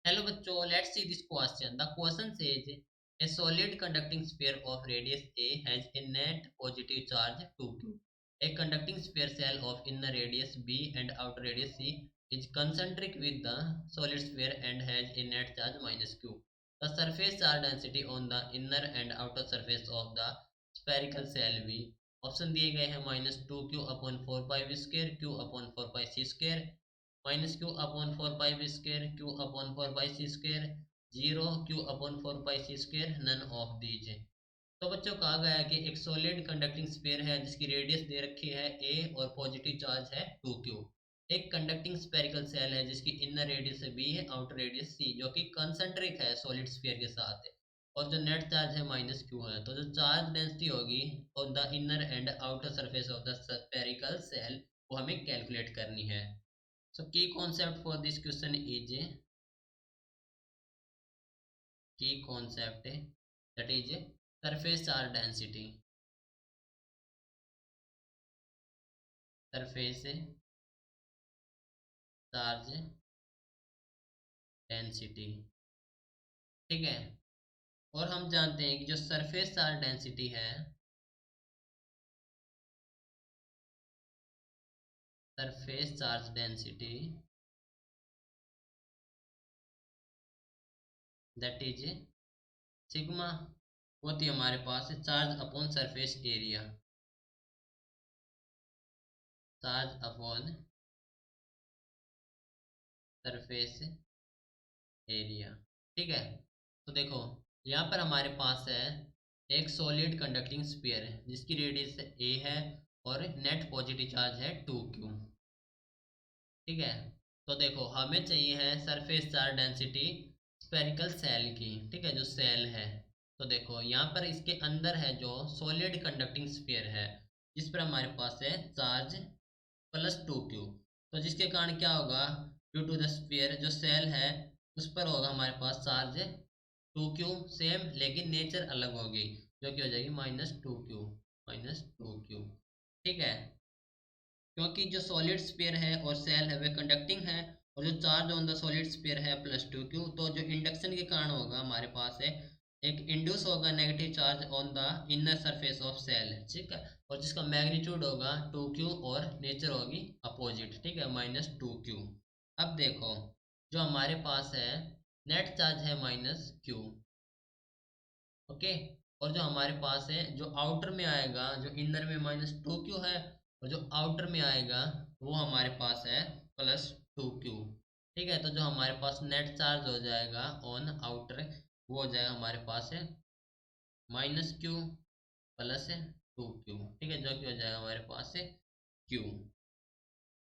Hello बच्चों, let's see this question. The question says a solid conducting sphere of radius A has a net positive charge 2q. A conducting sphere shell of inner radius B and outer radius C is concentric with the solid sphere and has a net charge minus q. The surface charge density on the inner and outer surface of the spherical shell V. Option दिए गए हैं -2q upon 4 pi v square q upon 4 pi c square minus q upon 4 pi square q upon 4 pi c square 0 q upon 4 pi c square none of these. तो बच्चों कहा गया है कि एक सॉलिड कंडक्टिंग स्फीयर है जिसकी radius दे रखी है a और पॉजिटिव चार्ज है 2q। एक कंडक्टिंग स्पेरिकल सेल है जिसकी इनर रेडियस b है, आउटर रेडियस c, जो कि कंसेंट्रिक है सॉलिड स्फीयर के साथ है और जो नेट चार्ज है -q है। तो जो चार्ज डेंसिटी होगी on the inner and outer surface of the spherical shell वो हमें कैलकुलेट करनी है। So key concept for this question is key concept that is surface charge density. Surface charge density, ठीक है। और हम जानते हैं कि जो सरफेस चार्ज डेंसिटी है, surface charge density that is sigma होती है हमारे पास charge upon surface area, charge upon surface area, ठीक है। तो देखो यहाँ पर हमारे पास है एक सॉलिड कंडक्टिंग स्फीयर जिसकी रेडियस a है और नेट पॉजिटिव चार्ज है 2q, ठीक है। तो देखो हमें चाहिए है surface charge density spherical shell की, ठीक है, जो सेल है। तो देखो यहाँ पर इसके अंदर है जो सॉलिड कंडक्टिंग स्फीयर है जिस पर हमारे पास है चार्ज +2q। तो जिसके कारण क्या होगा, ड्यू टू द स्फीयर जो सेल है उस पर होगा हमारे पास चार्ज 2q सेम, लेकिन नेचर अलग होगी जो कि हो जाएगी -2q, -2q, ठीक है। क्योंकि जो सॉलिड स्फीयर है और सेल है वे कंडक्टिंग है और जो charge on the solid sphere है +2q, तो जो इंडक्शन के कारण होगा हमारे पास है एक इंड्यूस होगा negative charge on the inner surface of shell, ठीक है, और जिसका मैग्नीट्यूड होगा 2q और नेचर होगी अपोजिट, ठीक है, -2q। अब देखो जो हमारे पास है नेट चार्ज है -q, ओके। और जो हमारे पास है जो आउटर में आएगा, जो इनर में -2q है और जो आउटर में आएगा वो हमारे पास है +2q, ठीक है। तो जो हमारे पास नेट चार्ज हो जाएगा ऑन आउटर वो हो जाएगा हमारे पास है -q +2q, ठीक है, जो कि हो जाएगा हमारे पास है q।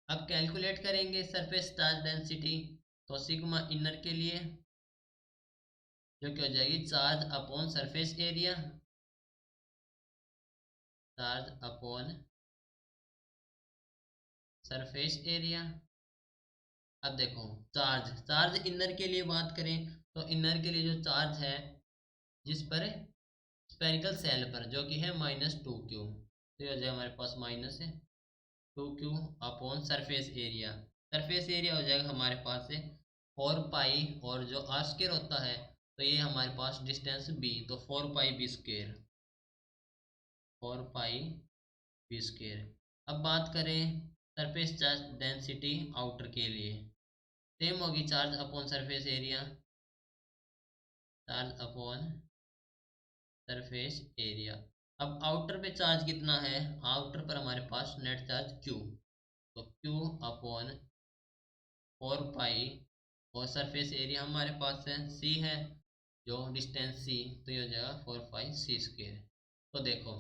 अब कैलकुलेट करेंगे सरफेस चार्ज डेंसिटी, तो सिग्मा इनर के लिए जो कि हो जाएगी charge upon surface area, charge upon surface area. अब देखो चार्ज चार्ज इनर के लिए बात करें तो इनर के लिए जो चार्ज है जिस पर स्पेरिकल सेल पर जो कि है -2q, तो ये हो जाएगा हमारे पास -2q upon surface area. Surface area हो जाएगा हमारे पास से 4 पाई और जो आर स्क्वायर होता है तो ये हमारे पास डिस्टेंस b, तो 4 पाई b स्क्वायर, 4 पाई b स्क्वायर। अब बात करें सरफेस चार्ज डेंसिटी आउटर के लिए, सेम होगी charge upon surface area, charge upon surface area. अब आउटर पे चार्ज कितना है, आउटर पर हमारे पास नेट चार्ज q, तो q अपॉन 4 पाई और सरफेस एरिया हमारे पास है c है जो डिस्टेंस c, तो ये हो जाएगा 4 पाई c स्क्वायर। तो देखो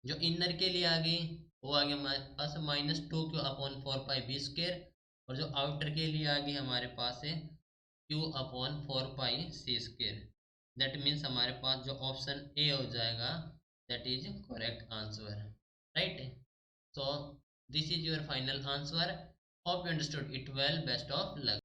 जो इनर के लिए आ गई वो आ गया हमारे पास -2q अपॉन 4 पाई b स्क्वायर और जो आउटर के लिए आ गई हमारे पास है q upon 4 pi c square. That means हमारे पास जो ऑप्शन ए हो जाएगा that is correct answer, right. So this is your final answer, hope you understood it well, best of luck.